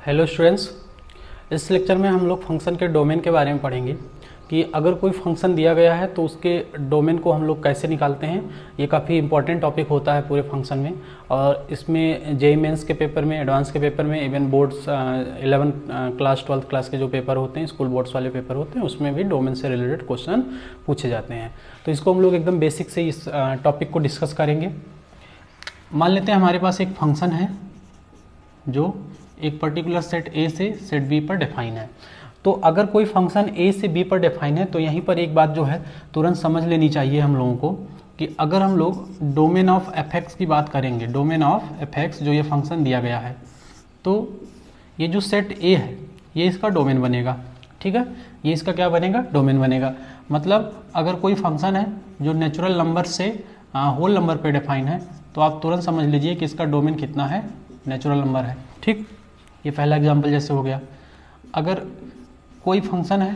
Hello students, इस lecture में हम लोग फंक्शन के डोमेन के बारे में पढ़ेंगे कि अगर कोई फंक्शन दिया गया है तो उसके डोमेन को हम लोग कैसे निकालते हैं। ये काफ़ी इंपॉर्टेंट टॉपिक होता है पूरे फंक्शन में, और इसमें जेईई मेंस के पेपर में, एडवांस के पेपर में, इवन बोर्ड्स 11 क्लास 12 क्लास के जो पेपर होते हैं, स्कूल बोर्ड्स वाले पेपर होते हैं, उसमें भी डोमेन से रिलेटेड क्वेश्चन पूछे जाते हैं। तो इसको हम लोग एकदम बेसिक से इस टॉपिक को डिस्कस करेंगे। मान लेते हैं हमारे पास एक फंक्शन है जो एक पर्टिकुलर सेट ए से सेट बी पर डिफाइन है। तो अगर कोई फंक्शन ए से बी पर डिफाइन है तो यहीं पर एक बात जो है तुरंत समझ लेनी चाहिए हम लोगों को कि अगर हम लोग डोमेन ऑफ एफ एक्स की बात करेंगे, डोमेन ऑफ एफ एक्स जो ये फंक्शन दिया गया है, तो ये जो सेट ए है ये इसका डोमेन बनेगा। ठीक है, ये इसका क्या बनेगा? डोमेन बनेगा। मतलब अगर कोई फंक्शन है जो नेचुरल नंबर से होल नंबर पे डिफाइन है तो आप तुरंत समझ लीजिए कि इसका डोमेन कितना है? नेचुरल नंबर है। ठीक, ये पहला एग्जांपल जैसे हो गया। अगर कोई फंक्शन है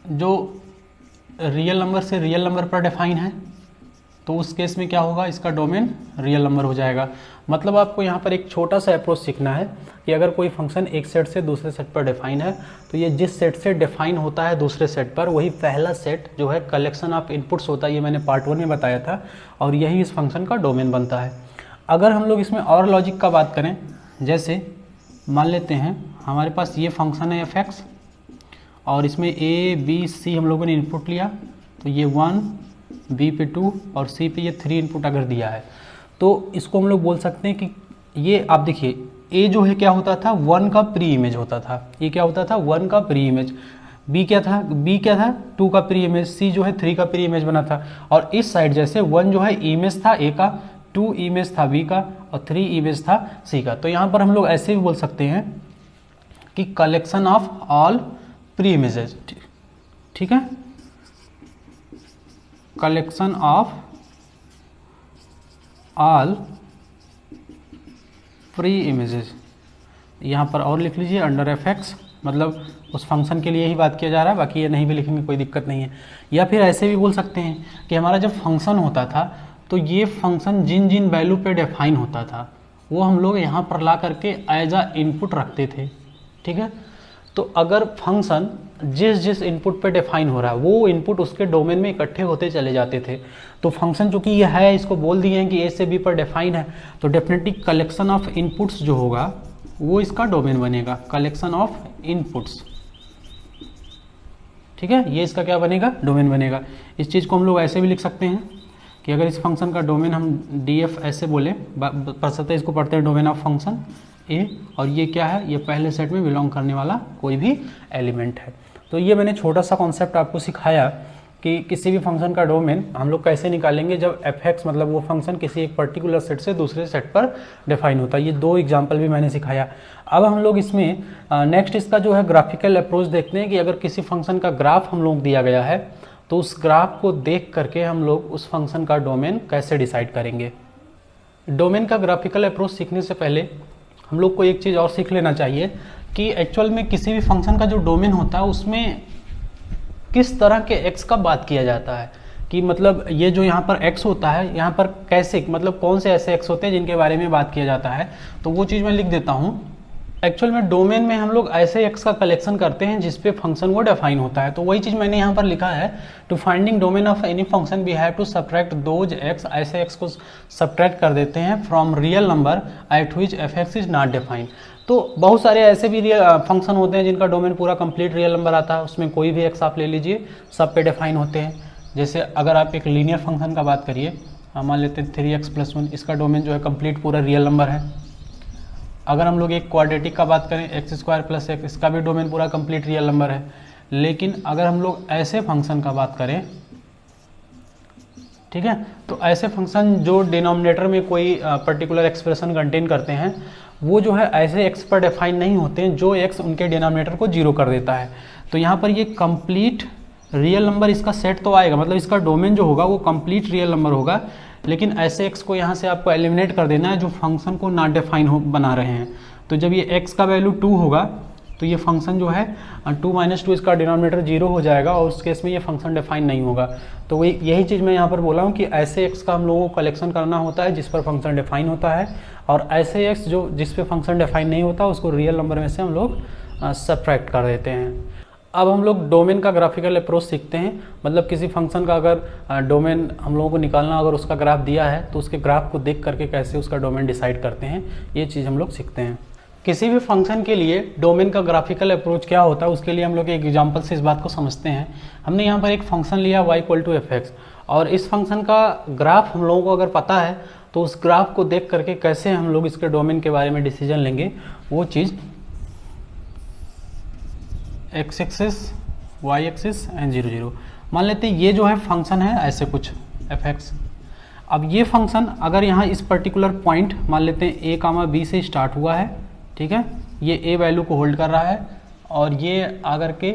जो रियल नंबर से रियल नंबर पर डिफाइन है तो उस केस में क्या होगा? इसका डोमेन रियल नंबर हो जाएगा। मतलब आपको यहाँ पर एक छोटा सा अप्रोच सीखना है कि अगर कोई फंक्शन एक सेट से दूसरे सेट पर डिफाइन है तो ये जिस सेट से डिफाइन होता है दूसरे सेट पर, वही पहला सेट जो है कलेक्शन ऑफ इनपुट्स होता है। ये मैंने पार्ट 1 में बताया था, और यही इस फंक्शन का डोमेन बनता है। अगर हम लोग इसमें और लॉजिक का बात करें, जैसे मान लेते हैं हमारे पास ये फंक्शन है एफ एक्स और इसमें ए बी सी हम लोगों ने इनपुट लिया, तो ये 1, बी पे 2 और सी पे ये 3 इनपुट अगर दिया है तो इसको हम लोग बोल सकते हैं कि ये आप देखिए ए जो है क्या होता था? 1 का प्री इमेज होता था। ये क्या होता था? 1 का प्री इमेज। बी क्या था? 2 का प्री इमेज। सी जो है 3 का प्री इमेज बना था। और इस साइड जैसे 1 जो है इमेज था ए का, 2 इमेज था बी का और 3 इमेज था सी का। तो यहाँ पर हम लोग ऐसे भी बोल सकते हैं कि collection of all pre images. ठीक है, collection of all pre images. यहाँ पर और लिख लीजिए अंडर एफ एक्स, मतलब उस फंक्शन के लिए ही बात किया जा रहा है, बाकी ये नहीं भी लिखेंगे कोई दिक्कत नहीं है। या फिर ऐसे भी बोल सकते हैं कि हमारा जब फंक्शन होता था तो ये फंक्शन जिन जिन वैल्यू पे डिफाइन होता था वो हम लोग यहाँ पर ला करके एज अ इनपुट रखते थे। ठीक है, तो अगर फंक्शन जिस जिस इनपुट पे डिफाइन हो रहा है वो इनपुट उसके डोमेन में इकट्ठे होते चले जाते थे। तो फंक्शन चूंकि ये है, इसको बोल दिए हैं कि ए से बी पर डिफाइन है, तो डेफिनेटली कलेक्शन ऑफ इनपुट्स जो होगा वो इसका डोमेन बनेगा, कलेक्शन ऑफ इनपुट्स। ठीक है, ये इसका क्या बनेगा? डोमेन बनेगा। इस चीज़ को हम लोग ऐसे भी लिख सकते हैं कि अगर इस फंक्शन का डोमेन हम डी एफ ऐसे बोले, प्रस्तुतः इसको पढ़ते हैं डोमेन ऑफ फंक्शन ए, और ये क्या है? ये पहले सेट में बिलोंग करने वाला कोई भी एलिमेंट है। तो ये मैंने छोटा सा कॉन्सेप्ट आपको सिखाया कि किसी भी फंक्शन का डोमेन हम लोग कैसे निकालेंगे जब एफ एक्स मतलब वो फंक्शन किसी एक पर्टिकुलर सेट से दूसरे सेट पर डिफाइन होता है। ये 2 एग्जाम्पल भी मैंने सिखाया। अब हम लोग इसमें नेक्स्ट इसका जो है ग्राफिकल अप्रोच देखते हैं कि अगर किसी फंक्शन का ग्राफ हम लोग दिया गया है तो उस ग्राफ को देख करके हम लोग उस फंक्शन का डोमेन कैसे डिसाइड करेंगे। डोमेन का ग्राफिकल अप्रोच सीखने से पहले हम लोग को एक चीज़ और सीख लेना चाहिए कि एक्चुअल में किसी भी फंक्शन का जो डोमेन होता है उसमें किस तरह के एक्स का बात किया जाता है, कि मतलब ये जो यहाँ पर एक्स होता है यहाँ पर कैसे, मतलब कौन से ऐसे एक्स होते हैं जिनके बारे में बात किया जाता है। तो वो चीज़ मैं लिख देता हूँ। एक्चुअल में डोमेन में हम लोग ऐसे एक्स का कलेक्शन करते हैं जिस पे फंक्शन वो डिफाइन होता है। तो वही चीज़ मैंने यहाँ पर लिखा है, to finding domain of any function we have to subtract those x. ऐसे एक्स को सब्ट्रैक्ट कर देते हैं from real number at which f x is not defined. तो बहुत सारे ऐसे भी फंक्शन होते हैं जिनका डोमेन पूरा कंप्लीट रियल नंबर आता है, उसमें कोई भी एक्स आप ले लीजिए, सब पे डिफाइन होते हैं। जैसे अगर आप एक लीनियर फंक्शन का बात करिए, मान लेते हैं 3x+1, इसका डोमेन जो है कंप्लीट पूरा रियल नंबर है। अगर हम लोग एक क्वाड्रेटिक का बात करें x² + x, इसका भी डोमेन पूरा कंप्लीट रियल नंबर है। लेकिन अगर हम लोग ऐसे फंक्शन का बात करें, ठीक है, तो ऐसे फंक्शन जो डिनोमिनेटर में कोई पर्टिकुलर एक्सप्रेशन कंटेन करते हैं वो जो है ऐसे एक्स पर डिफाइन नहीं होते हैं जो एक्स उनके डिनोमिनेटर को 0 कर देता है। तो यहाँ पर ये कंप्लीट रियल नंबर इसका सेट तो आएगा, मतलब इसका डोमेन जो होगा वो कंप्लीट रियल नंबर होगा, लेकिन ऐसे एक्स को यहाँ से आपको एलिमिनेट कर देना है जो फंक्शन को नॉट डिफाइन बना रहे हैं। तो जब ये एक्स का वैल्यू 2 होगा तो ये फंक्शन जो है 2 - 2 इसका डिनोमिनेटर 0 हो जाएगा और उस केस में ये फंक्शन डिफाइन नहीं होगा। तो वही यही चीज़ मैं यहाँ पर बोला हूँ कि ऐसे एक्स का हम लोगों को कलेक्शन करना होता है जिस पर फंक्शन डिफाइन होता है, और ऐसे एक्स जो जिस पे फंक्शन डिफाइन नहीं होता उसको रियल नंबर में से हम लोग सब्ट्रैक्ट कर देते हैं। अब हम लोग डोमेन का ग्राफिकल अप्रोच सीखते हैं, मतलब किसी फंक्शन का अगर डोमेन हम लोगों को निकालना, अगर उसका ग्राफ दिया है तो उसके ग्राफ को देख करके कैसे उसका डोमेन डिसाइड करते हैं, ये चीज़ हम लोग सीखते हैं। किसी भी फंक्शन के लिए डोमेन का ग्राफिकल अप्रोच क्या होता है उसके लिए हम लोग एक एग्जांपल से इस बात को समझते हैं। हमने यहाँ पर एक फंक्शन लिया y = f(x) और इस फंक्शन का ग्राफ हम लोगों को अगर पता है तो उस ग्राफ को देख करके कैसे हम लोग इसके डोमेन के बारे में डिसीजन लेंगे, वो चीज़ x axis y axis and 0 0। मान लेते हैं ये जो है फंक्शन है ऐसे कुछ f(x). अब ये फंक्शन अगर यहाँ इस पर्टिकुलर पॉइंट मान लेते हैं a, b से स्टार्ट हुआ है, ठीक है, ये a वैल्यू को होल्ड कर रहा है और ये आकर के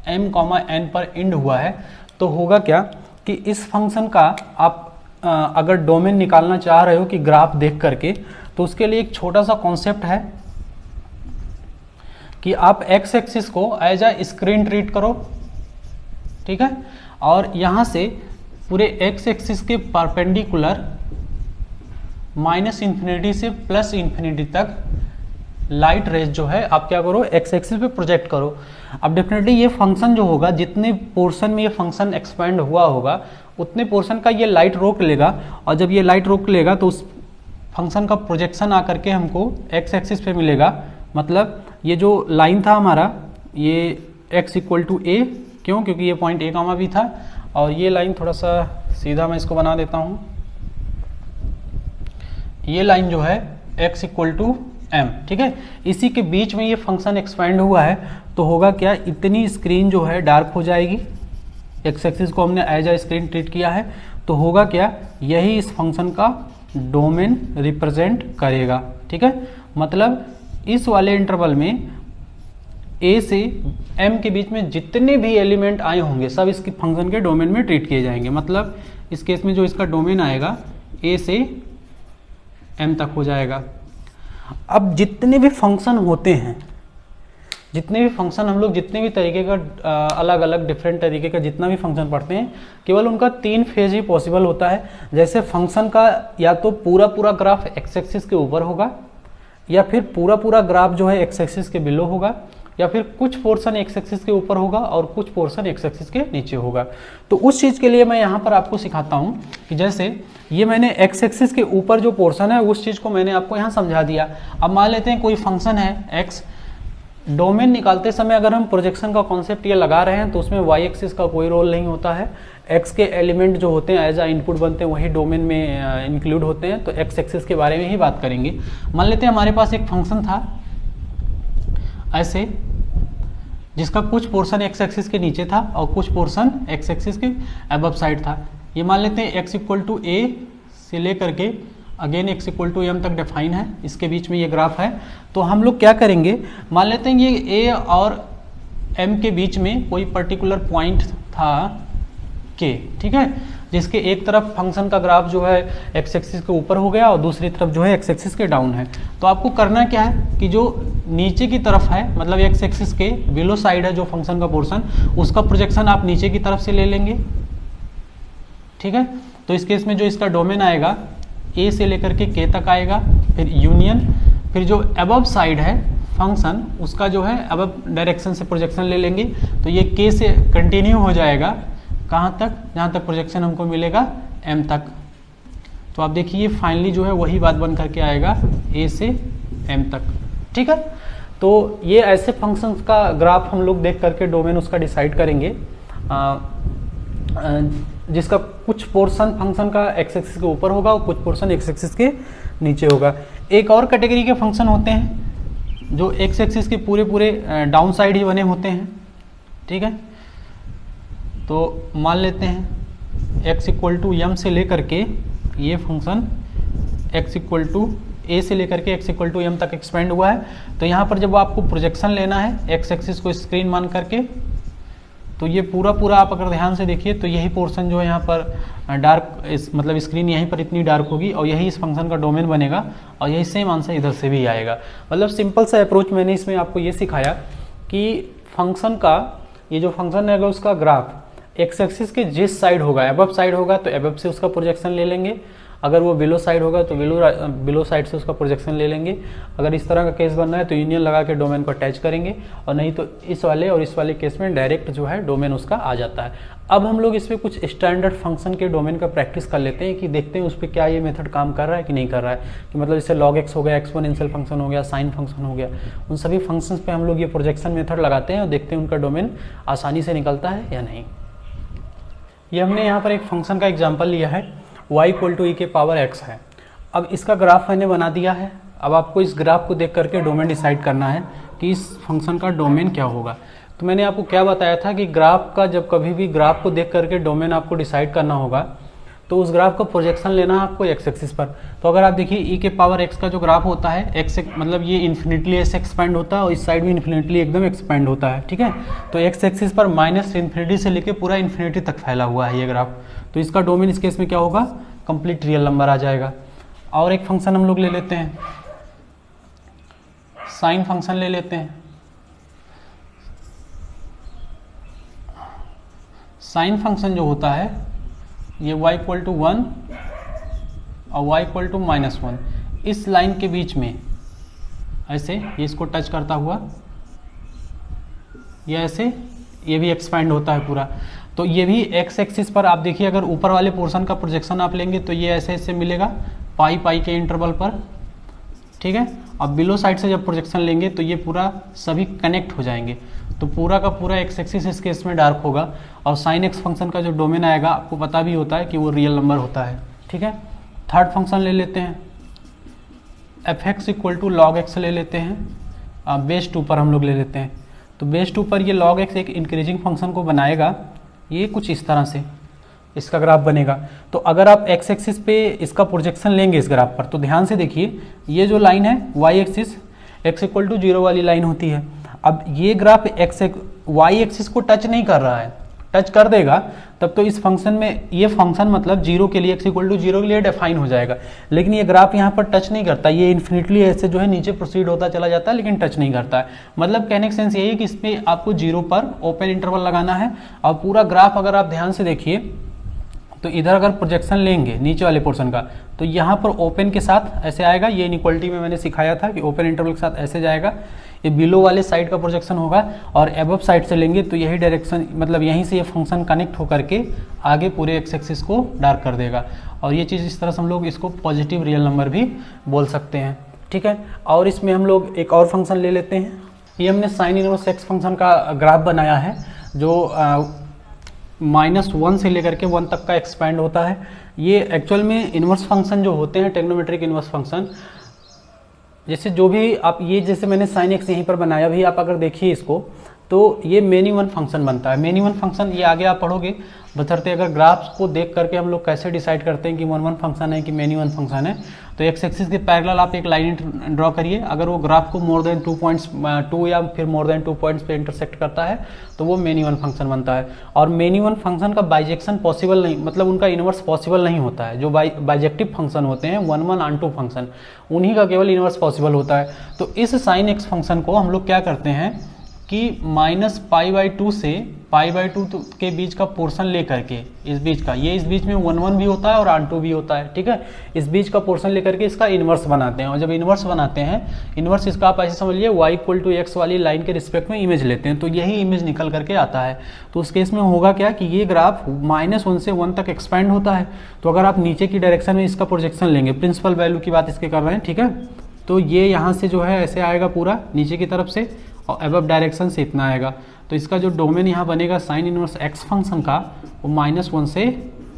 m, n पर एंड हुआ है, तो होगा क्या कि इस फंक्शन का आप अगर डोमेन निकालना चाह रहे हो कि ग्राफ देख करके, तो उसके लिए एक छोटा सा कॉन्सेप्ट है कि आप x एक्सिस को एज अ स्क्रीन ट्रीट करो, ठीक है, और यहाँ से पूरे x एक्सिस के परपेंडिकुलर -∞ से +∞ तक लाइट रेज जो है आप क्या करो, x एक्सिस पे प्रोजेक्ट करो। अब डेफिनेटली ये फंक्शन जो होगा, जितने पोर्शन में ये फंक्शन एक्सपेंड हुआ होगा उतने पोर्शन का ये लाइट रोक लेगा, और जब ये लाइट रोक लेगा तो उस फंक्शन का प्रोजेक्शन आकर के हमको x एक्सिस पे मिलेगा। मतलब ये जो लाइन था हमारा, ये x = a, क्यों, क्योंकि ये पॉइंट a, b था, और ये लाइन थोड़ा सा सीधा मैं इसको बना देता हूँ, ये लाइन जो है x = m, ठीक है, इसी के बीच में ये फंक्शन एक्सपेंड हुआ है, तो होगा क्या, इतनी स्क्रीन जो है डार्क हो जाएगी। x एक्सिस को हमने एज अ स्क्रीन ट्रीट किया है, तो होगा क्या, यही इस फंक्शन का डोमेन रिप्रेजेंट करेगा, ठीक है। मतलब इस वाले इंटरवल में a से m के बीच में जितने भी एलिमेंट आए होंगे सब इसके फंक्शन के डोमेन में ट्रीट किए जाएंगे। मतलब इस केस में जो इसका डोमेन आएगा a से m तक हो जाएगा। अब जितने भी फंक्शन होते हैं, जितने भी फंक्शन हम लोग जितने भी तरीके का अलग अलग डिफरेंट तरीके का जितना भी फंक्शन पढ़ते हैं, केवल उनका 3 फेज ही पॉसिबल होता है। जैसे फंक्शन का या तो पूरा पूरा ग्राफ x एक्सिस के ऊपर होगा, या फिर पूरा पूरा ग्राफ जो है x एक्सिस के बिलो होगा, या फिर कुछ पोर्शन x एक्सिस के ऊपर होगा और कुछ पोर्शन x एक्सिस के नीचे होगा। तो उस चीज़ के लिए मैं यहाँ पर आपको सिखाता हूँ कि जैसे ये मैंने x एक्सिस के ऊपर जो पोर्शन है उस चीज़ को मैंने आपको यहाँ समझा दिया। अब मान लेते हैं कोई फंक्शन है x, डोमेन निकालते समय अगर हम प्रोजेक्शन का कॉन्सेप्ट ये लगा रहे हैं तो उसमें y एक्सिस का कोई रोल नहीं होता है। x के एलिमेंट जो होते हैं एज अ इनपुट बनते हैं वही डोमेन में इंक्लूड होते हैं, तो x एक्सिस के बारे में ही बात करेंगे। मान लेते हैं हमारे पास एक फंक्शन था ऐसे, जिसका कुछ पोर्शन x एक्सिस के नीचे था और कुछ पोर्शन x एक्सिस के अबव साइड था। ये मान लेते हैं x = a से लेकर के अगेन x = m तक डिफाइन है, इसके बीच में ये ग्राफ है। तो हम लोग क्या करेंगे, मान लेते हैं ये a और m के बीच में कोई पर्टिकुलर पॉइंट था k, ठीक है, जिसके एक तरफ फंक्शन का ग्राफ जो है x एक्सिस के ऊपर हो गया और दूसरी तरफ जो है x एक्सिस के डाउन है। तो आपको करना क्या है कि जो नीचे की तरफ है, मतलब x एक्सिस के बिलो साइड है जो फंक्शन का पोर्शन, उसका प्रोजेक्शन आप नीचे की तरफ से ले लेंगे, ठीक है। तो इस केस में जो इसका डोमेन आएगा a से लेकर के k तक आएगा, फिर यूनियन, फिर जो अबव साइड है फंक्शन उसका जो है अबव डायरेक्शन से प्रोजेक्शन ले लेंगे, तो ये k से कंटिन्यू हो जाएगा कहाँ तक, जहाँ तक प्रोजेक्शन हमको मिलेगा m तक। तो आप देखिए फाइनली जो है वही बात बन करके आएगा a से m तक, ठीक है। तो ये ऐसे फंक्शंस का ग्राफ हम लोग देख करके डोमेन उसका डिसाइड करेंगे, जिसका कुछ पोर्शन फंक्शन का x एक्सिस के ऊपर होगा और कुछ पोर्शन x एक्सिस के नीचे होगा। एक और कैटेगरी के फंक्शन होते हैं जो x एक्सिस के पूरे पूरे डाउन साइड ही बने होते हैं, ठीक है। तो मान लेते हैं x = m से लेकर के ये फंक्शन x = a से लेकर के x = m तक एक्सपेंड हुआ है। तो यहाँ पर जब आपको प्रोजेक्शन लेना है x एक्सिस को स्क्रीन मान करके, तो ये पूरा पूरा आप अगर ध्यान से देखिए तो यही पोर्शन जो है यहाँ पर डार्क, मतलब स्क्रीन यहीं पर इतनी डार्क होगी और यही इस फंक्शन का डोमेन बनेगा और यही सेम आंसर इधर से भी आएगा। मतलब सिंपल सा अप्रोच मैंने इसमें आपको ये सिखाया कि फंक्शन का ये जो फंक्शन है अगर उसका ग्राफ एक्स एक्सिस के जिस साइड होगा, अबव साइड होगा तो अबव से उसका प्रोजेक्शन ले लेंगे, अगर वो बिलो साइड होगा तो बिलो साइड से उसका प्रोजेक्शन ले लेंगे। अगर इस तरह का केस बनना है तो यूनियन लगा के डोमेन को अटैच करेंगे, और नहीं तो इस वाले और इस वाले केस में डायरेक्ट जो है डोमेन उसका आ जाता है। अब हम लोग इस पर कुछ स्टैंडर्ड फंक्शन के डोमेन का प्रैक्टिस कर लेते हैं कि देखते हैं उस पर क्या ये मेथड काम कर रहा है कि नहीं कर रहा है। कि मतलब जैसे log x हो गया, एक्सपोनेंशियल फंक्शन हो गया, साइन फंक्शन हो गया, उन सभी फंक्शंस पे हम लोग ये प्रोजेक्शन मेथड लगाते हैं और देखते हैं उनका डोमेन आसानी से निकलता है या नहीं। ये हमने यहाँ पर एक फंक्शन का एग्जाम्पल लिया है, y इक्वल टू e के पावर x है। अब इसका ग्राफ मैंने बना दिया है। अब आपको इस ग्राफ को देख करके डोमेन डिसाइड करना है कि इस फंक्शन का डोमेन क्या होगा। तो मैंने आपको क्या बताया था कि ग्राफ का, जब कभी भी ग्राफ को देख करके डोमेन आपको डिसाइड करना होगा तो उस ग्राफ का प्रोजेक्शन लेना है आपको एक्स एक्सिस पर। तो अगर आप देखिए e के पावर x का जो ग्राफ होता है, एक्स मतलब ये इन्फिनिटली ऐसे एक्सपेंड होता है और इस साइड भी इन्फिनिटली एकदम एक्सपेंड होता है, ठीक है। तो एक्स एक्सिस पर माइनस इन्फिनिटी से लेके पूरा इन्फिनिटी तक फैला हुआ है ये ग्राफ। तो इसका डोमेन इस केस में क्या होगा, कंप्लीट रियल नंबर आ जाएगा। और एक फंक्शन हम लोग ले लेते हैं, साइन फंक्शन ले लेते हैं। साइन फंक्शन जो होता है ये y इक्वल टू 1 और y इक्वल टू -1, इस लाइन के बीच में ऐसे ये इसको टच करता हुआ ये ऐसे ये भी एक्सपैंड होता है पूरा। तो ये भी एक्स एक्सिस पर आप देखिए, अगर ऊपर वाले पोर्शन का प्रोजेक्शन आप लेंगे तो ये ऐसे ऐसे मिलेगा पाई पाई के इंटरवल पर, ठीक है। अब बिलो साइड से जब प्रोजेक्शन लेंगे तो ये पूरा सभी कनेक्ट हो जाएंगे, तो पूरा का पूरा एक्स एक्सिस इस केस में डार्क होगा। और साइन एक्स फंक्शन का जो डोमेन आएगा आपको पता भी होता है कि वो रियल नंबर होता है, ठीक है। थर्ड फंक्शन ले लेते हैं, f x equal to log x ले लेते हैं, बेस 2 पर हम लोग ले लेते हैं। तो बेस 2 पर ये लॉग एक्स एक इंक्रीजिंग फंक्शन को बनाएगा, ये कुछ इस तरह से इसका ग्राफ बनेगा। तो अगर आप एक्स एक्सिस पे इसका प्रोजेक्शन लेंगे इस ग्राफ पर, तो ध्यान से देखिए ये जो लाइन है y axis x equal to 0 वाली लाइन होती है। अब ये ग्राफ वाई एक्सिस को टच नहीं कर रहा है, टच कर देगा तब तो इस फंक्शन में ये फंक्शन मतलब 0 के लिए, एक्स इक्वल टू 0 के लिए डिफाइन हो जाएगा। लेकिन ये ग्राफ यहाँ पर टच नहीं करता, ये इन्फिनिटली ऐसे जो है नीचे प्रोसीड होता चला जाता है लेकिन टच नहीं करता है। मतलब कहने का सेंस यही है कि इसमें आपको 0 पर ओपन इंटरवल लगाना है। और पूरा ग्राफ अगर आप ध्यान से देखिए तो इधर अगर प्रोजेक्शन लेंगे नीचे वाले पोर्शन का तो यहाँ पर ओपन के साथ ऐसे आएगा, ये इनइक्वालिटी में मैंने सिखाया था कि ओपन इंटरवल के साथ ऐसे जाएगा। ये बिलो वाले साइड का प्रोजेक्शन होगा और अबव साइड से लेंगे तो यही डायरेक्शन, मतलब यहीं से ये फंक्शन कनेक्ट होकर के आगे पूरे एक्स एक्सिस को डार्क कर देगा। और ये चीज़ इस तरह से हम लोग इसको पॉजिटिव रियल नंबर भी बोल सकते हैं, ठीक है। और इसमें हम लोग एक और फंक्शन ले लेते हैं, ये हमने साइन इनवर्स एक्स फंक्शन का ग्राफ बनाया है जो -1 से लेकर के 1 तक का एक्सपैंड होता है। ये एक्चुअल में इनवर्स फंक्शन जो होते हैं, टेक्नोमेट्रिक इनवर्स फंक्शन, जैसे जो भी आप ये जैसे मैंने साइन एक्स यहीं पर बनाया भी, आप अगर देखिए इसको तो ये मेनी वन फंक्शन बनता है। मेनी वन फंक्शन ये आगे आप पढ़ोगे, बशर्ते अगर ग्राफ्स को देख करके हम लोग कैसे डिसाइड करते हैं कि वन फंक्शन है कि मेनी वन फंक्शन है। तो एक्स एक्सिस के पैरेलल आप एक लाइन ड्रॉ करिए, अगर वो ग्राफ को मोर देन 2 या फिर मोर देन 2 पॉइंट्स पे इंटरसेक्ट करता है तो वो मेनी वन फंक्शन बनता है। और मेनी वन फंक्शन का बाइजेक्शन पॉसिबल नहीं, मतलब उनका इनवर्स पॉसिबल नहीं होता है। जो बाइजेक्टिव फंक्शन होते हैं 1 ऑन 2 फंक्शन, उन्हीं का केवल इनवर्स पॉसिबल होता है। तो इस साइन एक्स फंक्शन को हम लोग क्या करते हैं कि -π/2 से π/2 के बीच का पोर्शन ले करके, इस बीच का, ये इस बीच में 1 भी होता है और ऑन 2 भी होता है, ठीक है। इस बीच का पोर्शन लेकर के इसका इन्वर्स बनाते हैं। और जब इन्वर्स बनाते हैं, इन्वर्स इसका आप ऐसे समझ लिए y इक्वल टू x वाली लाइन के रिस्पेक्ट में इमेज लेते हैं, तो यही इमेज निकल करके आता है। तो उस केस में होगा क्या कि ये ग्राफ -1 से 1 तक एक्सपैंड होता है। तो अगर आप नीचे की डायरेक्शन में इसका प्रोजेक्शन लेंगे, प्रिंसिपल वैल्यू की बात इसके कर रहे हैं, ठीक है, तो ये यहाँ से जो है ऐसे आएगा पूरा नीचे की तरफ से और अबव डायरेक्शन से इतना आएगा। तो इसका जो डोमेन यहाँ बनेगा साइन इनवर्स एक्स फंक्शन का, वो -1 से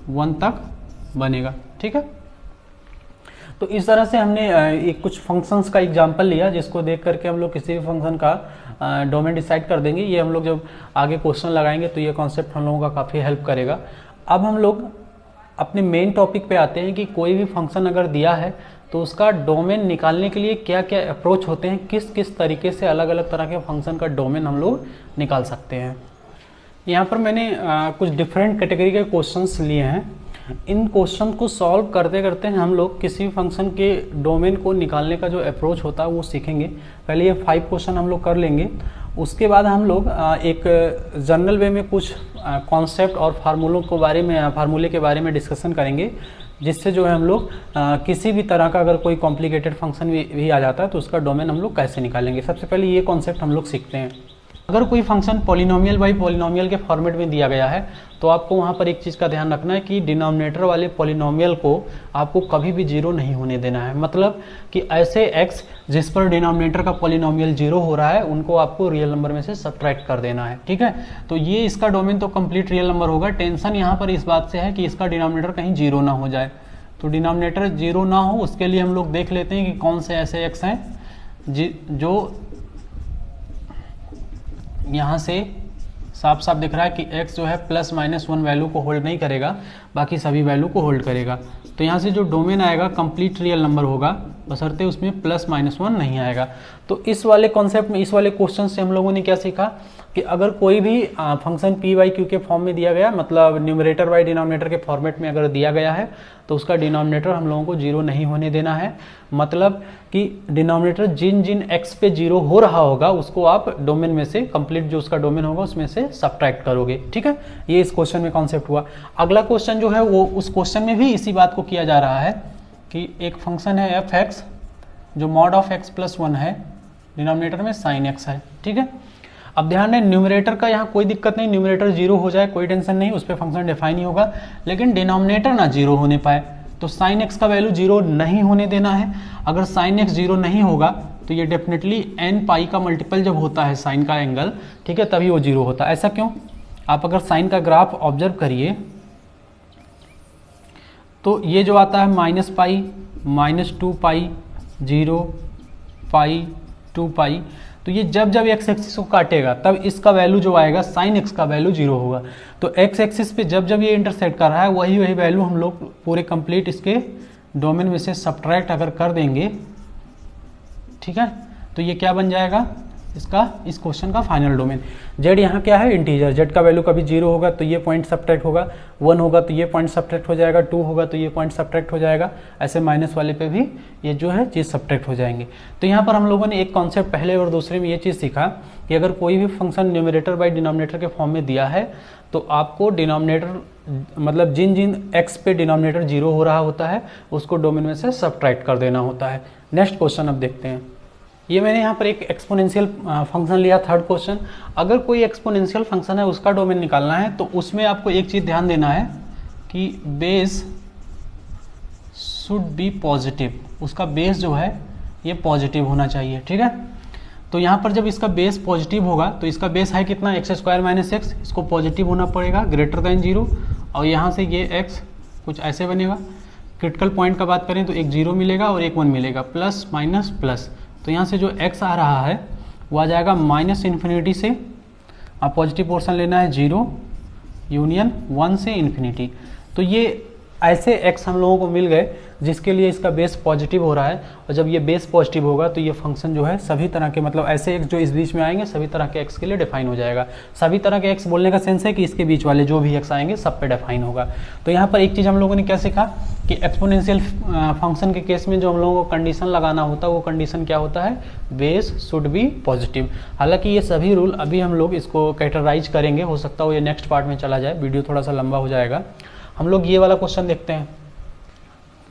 1 तक बनेगा, ठीक है। तो इस तरह से हमने एक कुछ फंक्शंस का एग्जांपल लिया जिसको देख करके हम लोग किसी भी फंक्शन का डोमेन डिसाइड कर देंगे। ये हम लोग जब आगे क्वेश्चन लगाएंगे तो ये कॉन्सेप्ट हम लोगों का काफ़ी हेल्प करेगा। अब हम लोग अपने मेन टॉपिक पे आते हैं कि कोई भी फंक्शन अगर दिया है तो उसका डोमेन निकालने के लिए क्या क्या अप्रोच होते हैं, किस किस तरीके से अलग अलग तरह के फंक्शन का डोमेन हम लोग निकाल सकते हैं। यहाँ पर मैंने कुछ डिफरेंट कैटेगरी के क्वेश्चंस लिए हैं। इन क्वेश्चन को सॉल्व करते करते हम लोग किसी भी फंक्शन के डोमेन को निकालने का जो अप्रोच होता है वो सीखेंगे। पहले ये 5 क्वेश्चन हम लोग कर लेंगे, उसके बाद हम लोग एक जनरल वे में कुछ कॉन्सेप्ट और फार्मूले के बारे में डिस्कशन करेंगे, जिससे जो है हम लोग किसी भी तरह का अगर कोई कॉम्प्लिकेटेड फंक्शन भी आ जाता है तो उसका डोमेन हम लोग कैसे निकालेंगे। सबसे पहले ये कॉन्सेप्ट हम लोग सीखते हैं। अगर कोई फंक्शन पॉलिनोमियल बाई पॉलिनोमियल के फॉर्मेट में दिया गया है तो आपको वहाँ पर एक चीज़ का ध्यान रखना है कि डिनोमिनेटर वाले पॉलिनोमियल को आपको कभी भी जीरो नहीं होने देना है। मतलब कि ऐसे x जिस पर डिनोमिनेटर का पॉलिनोमियल जीरो हो रहा है उनको आपको रियल नंबर में से सब्ट्रैक्ट कर देना है। ठीक है, तो ये इसका डोमेन तो कंप्लीट रियल नंबर होगा। टेंशन यहाँ पर इस बात से है कि इसका डिनोमिनेटर कहीं जीरो ना हो जाए। तो डिनोमिनेटर जीरो ना हो उसके लिए हम लोग देख लेते हैं कि कौन से ऐसे x हैं जो यहाँ से साफ साफ दिख रहा है कि x जो है +-1 वैल्यू को होल्ड नहीं करेगा, बाकी सभी वैल्यू को होल्ड करेगा। तो यहाँ से जो डोमेन आएगा कंप्लीट रियल नंबर होगा, बशर्ते उसमें +-1 नहीं आएगा। तो इस वाले कॉन्सेप्ट में, इस वाले क्वेश्चन से हम लोगों ने क्या सीखा कि अगर कोई भी फंक्शन p बाई क्यू के फॉर्म में दिया गया, मतलब न्यूमरेटर बाई डिनोमिनेटर के फॉर्मेट में अगर दिया गया है तो उसका डिनोमिनेटर हम लोगों को जीरो नहीं होने देना है। मतलब कि डिनोमिनेटर जिन जिन x पे जीरो हो रहा होगा उसको आप डोमेन में से, कंप्लीट जो उसका डोमेन होगा उसमें से सब्ट्रैक्ट करोगे। ठीक है, ये इस क्वेश्चन में कॉन्सेप्ट हुआ। अगला क्वेश्चन जो है वो उस क्वेश्चन में भी इसी बात को किया जा रहा है कि एक फंक्शन है f(x) जो मॉड ऑफ x+1 है, डिनोमिनेटर में sin x है। ठीक है, अब ध्यान दें न्यूमरेटर का यहाँ कोई दिक्कत नहीं, न्यूमरेटर जीरो हो जाए कोई टेंशन नहीं, उस पर फंक्शन डिफाइन ही होगा, लेकिन डिनोमिनेटर ना जीरो होने पाए। तो sin x का वैल्यू जीरो नहीं होने देना है। अगर sin x जीरो नहीं होगा तो ये डेफिनेटली n पाई का मल्टीपल जब होता है साइन का एंगल, ठीक है, तभी वो जीरो होता है। ऐसा क्यों? आप अगर साइन का ग्राफ ऑब्जर्व करिए तो ये जो आता है -पाई, -2 पाई, 0 पाई, 2 पाई, तो ये जब जब x एक्सिस को काटेगा तब इसका वैल्यू जो आएगा sin x का वैल्यू जीरो होगा। तो x एक्सिस पे जब जब ये इंटरसेक्ट कर रहा है वही वैल्यू हम लोग पूरे कंप्लीट इसके डोमेन में से सब्ट्रैक्ट अगर कर देंगे, ठीक है, तो ये क्या बन जाएगा इसका, इस क्वेश्चन का फाइनल डोमेन। z यहाँ क्या है इंटीजर, z का वैल्यू कभी जीरो होगा तो ये पॉइंट सब्ट्रैक्ट होगा, 1 होगा तो ये पॉइंट सब्ट्रैक्ट हो जाएगा, 2 होगा तो ये पॉइंट सब्ट्रैक्ट हो जाएगा, ऐसे माइनस वाले पे भी ये जो है चीज़ सब्ट्रैक्ट हो जाएंगे। तो यहाँ पर हम लोगों ने एक कॉन्सेप्ट पहले और दूसरे में ये चीज़ सीखा कि अगर कोई भी फंक्शन न्यूमरेटर बाई डिनोमिनेटर के फॉर्म में दिया है तो आपको डिनोमिनेटर, मतलब जिन जिन x पे डिनोमिनेटर जीरो हो रहा होता है उसको डोमेन में से सब्ट्रैक्ट कर देना होता है। नेक्स्ट क्वेश्चन अब देखते हैं। ये मैंने यहाँ पर एक एक्सपोनेंशियल फंक्शन लिया, थर्ड क्वेश्चन। अगर कोई एक्सपोनेंशियल फंक्शन है उसका डोमेन निकालना है तो उसमें आपको एक चीज़ ध्यान देना है कि बेस शुड बी पॉजिटिव, उसका बेस जो है ये पॉजिटिव होना चाहिए। ठीक है, तो यहाँ पर जब इसका बेस पॉजिटिव होगा तो इसका बेस है कितना, x² - x, इसको पॉजिटिव होना पड़ेगा ग्रेटर देन 0, और यहाँ से ये x कुछ ऐसे बनेगा। क्रिटिकल पॉइंट का बात करें तो एक 0 मिलेगा और एक 1 मिलेगा, प्लस माइनस प्लस। तो यहाँ से जो x आ रहा है वो आ जाएगा -∞ से, अब पॉजिटिव पोर्शन लेना है 0 यूनियन 1 से ∞। तो ये ऐसे x हम लोगों को मिल गए जिसके लिए इसका बेस पॉजिटिव हो रहा है, और जब ये बेस पॉजिटिव होगा तो ये फंक्शन जो है सभी तरह के, मतलब ऐसे x जो इस बीच में आएंगे सभी तरह के x के लिए डिफाइन हो जाएगा। सभी तरह के x बोलने का सेंस है कि इसके बीच वाले जो भी x आएंगे सब पे डिफाइन होगा। तो यहाँ पर एक चीज़ हम लोगों ने क्या सीखा कि एक्सपोनेंशियल फंक्शन के केस में जो हम लोगों को कंडीशन लगाना होता है वो कंडीशन क्या होता है, बेस शुड बी पॉजिटिव। हालांकि ये सभी रूल अभी हम लोग इसको कैटेगराइज करेंगे, हो सकता हो ये नेक्स्ट पार्ट में चला जाए, वीडियो थोड़ा सा लंबा हो जाएगा। हम लोग ये वाला क्वेश्चन देखते हैं।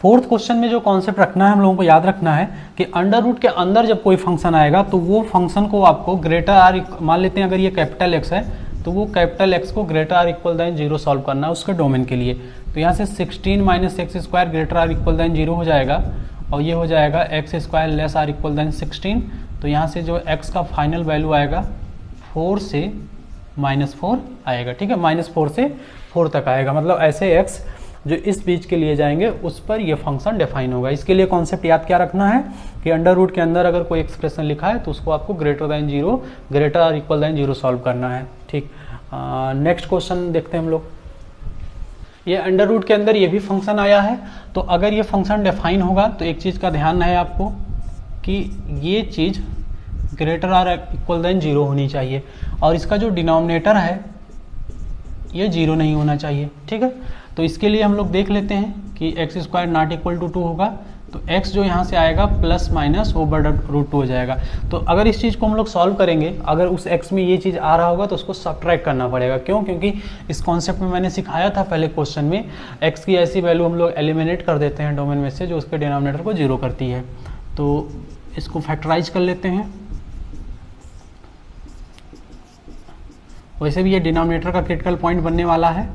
फोर्थ क्वेश्चन में जो कॉन्सेप्ट रखना है, हम लोगों को याद रखना है कि अंडर रूट के अंदर जब कोई फंक्शन आएगा तो वो फंक्शन को आपको ग्रेटर आर, मान लेते हैं अगर ये कैपिटल एक्स है तो वो कैपिटल एक्स को greater or equal than 0 solve करना है उसके डोमेन के लिए। तो यहाँ से 16 - x² greater or equal than 0 हो जाएगा, और ये हो जाएगा x² less or equal then 16। तो यहाँ से जो x का फाइनल वैल्यू आएगा 4 से -4 आएगा। ठीक है, -4 से 4 तक आएगा, मतलब ऐसे x जो इस बीच के लिए जाएंगे उस पर ये फंक्शन डिफाइन होगा। इसके लिए कॉन्सेप्ट याद क्या रखना है कि अंडर रूट के अंदर अगर कोई एक्सप्रेशन लिखा है तो उसको आपको greater than 0, greater or equal than 0 solve करना है। ठीक, नेक्स्ट क्वेश्चन देखते हैं हम लोग। ये अंडर रूट के अंदर ये भी फंक्शन आया है, तो अगर ये फंक्शन डिफाइन होगा तो एक चीज़ का ध्यान है आपको कि ये चीज़ ग्रेटर आर इक्वल देन 0 होनी चाहिए, और इसका जो डिनोमिनेटर है ये 0 नहीं होना चाहिए। ठीक है, तो इसके लिए हम लोग देख लेते हैं कि x square not equal to 2 होगा तो x जो यहाँ से आएगा प्लस माइनस ओवर रूट 2 हो जाएगा। तो अगर इस चीज़ को हम लोग सॉल्व करेंगे, अगर उस x में ये चीज़ आ रहा होगा तो उसको सब्ट्रैक्ट करना पड़ेगा। क्यों? क्योंकि इस कॉन्सेप्ट में मैंने सिखाया था पहले क्वेश्चन में, x की ऐसी वैल्यू हम लोग एलिमिनेट कर देते हैं डोमेन में से जो उसके डिनोमिनेटर को 0 करती है। तो इसको फैक्टराइज कर लेते हैं। वैसे भी ये डिनोमिनेटर का क्रिटिकल पॉइंट बनने वाला है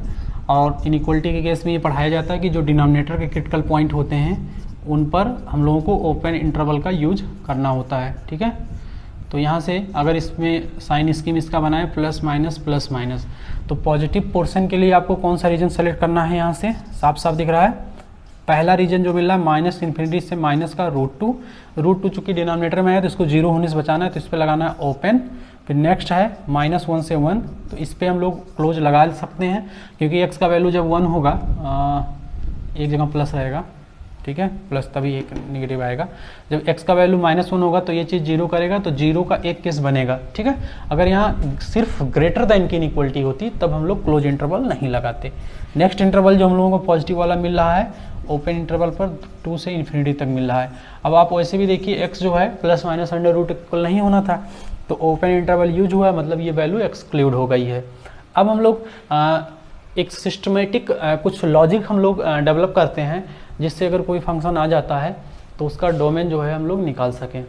और इनइक्वलिटी के केस में ये पढ़ाया जाता है कि जो डिनोमिनेटर के क्रिटिकल पॉइंट होते हैं उन पर हम लोगों को ओपन इंटरवल का यूज करना होता है। ठीक है, तो यहाँ से अगर इसमें साइन स्कीम इसका बना है प्लस माइनस, तो पॉजिटिव पोर्शन के लिए आपको कौन सा रीजन सेलेक्ट करना है? यहाँ से साफ साफ दिख रहा है, पहला रीजन जो मिल रहा है माइनस इन्फिनिटी से माइनस का रूट टू चूँकि डिनोमिनेटर में है तो इसको 0 होने से बचाना है, तो इस पर लगाना है ओपन। फिर नेक्स्ट है -1 से 1, तो इस पर हम लोग क्लोज लगा सकते हैं क्योंकि x का वैल्यू जब 1 होगा, एक जगह प्लस रहेगा, ठीक है, प्लस तभी एक निगेटिव आएगा। जब x का वैल्यू -1 होगा तो ये चीज़ 0 करेगा, तो 0 का एक केस बनेगा। ठीक है, अगर यहाँ सिर्फ ग्रेटर दैन की इनइक्वलिटी होती तब हम लोग क्लोज इंटरवल नहीं लगाते। नेक्स्ट इंटरवल जो हम लोगों को पॉजिटिव वाला मिल रहा है ओपन इंटरवल पर 2 से इन्फिनिटी तक मिल रहा है। अब आप वैसे भी देखिए x जो है plus minus under root equal नहीं होना था, तो ओपन इंटरवल यूज हुआ, मतलब ये वैल्यू एक्सक्लूड हो गई है। अब हम लोग एक सिस्टमेटिक कुछ लॉजिक हम लोग डेवलप करते हैं जिससे अगर कोई फंक्शन आ जाता है तो उसका डोमेन जो है हम लोग निकाल सकें।